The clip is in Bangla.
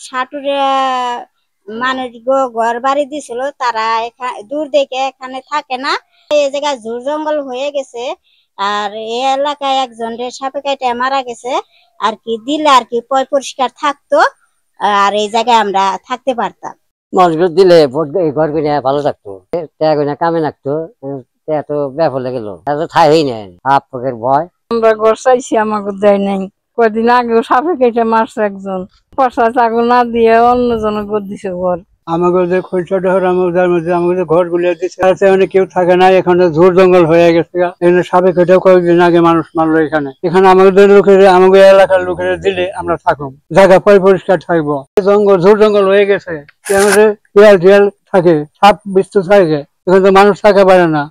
সাটুরে মানুষ ঘর বাড়ি দিছিল, তারা দূর দেখে এখানে থাকে না, এই জায়গায় ঝুড় জঙ্গল হয়ে গেছে। আর এই এলাকায় একজন সাপে কাটে মারা গেছে আর কি, দিলে আর কি পরিষ্কার থাকতো, আর এই জায়গায় আমরা থাকতে পারতাম। মজবুত দিলে ঘর কিনে ভালো থাকতো, কামে লাগতো, এত ব্যাপার গেল ঠাই হই না সাপ পোকের ভয়। আমরা ঘর চাইছি, আমাকে দেয় নাই। কদিন আগেও সাপে কেটে মারছে একজন, পয়সা চাকু না দিয়ে অন্যজনের ঘর দিছে ঘর। আমাদের যে খৈচা ডহর আমাদের ঘর গুলিয়ে দিচ্ছে, মানে কেউ থাকে না, এখানে ঝোড় জঙ্গল হয়ে গেছে। এখানে সাপে কেটেও কয়েকদিন আগে মানুষ মারলো এখানে। আমাদের লোকের, আমাদের এলাকার লোকের দিলে আমরা থাকবো, জায়গা পরিষ্কার থাকবো। জঙ্গল ঝোড় জঙ্গল হয়ে গেছে, আমাদের টিয়াল থাকে, সাপ বিস্তু থাকে, এখানে তো মানুষ থাকতে পারে না।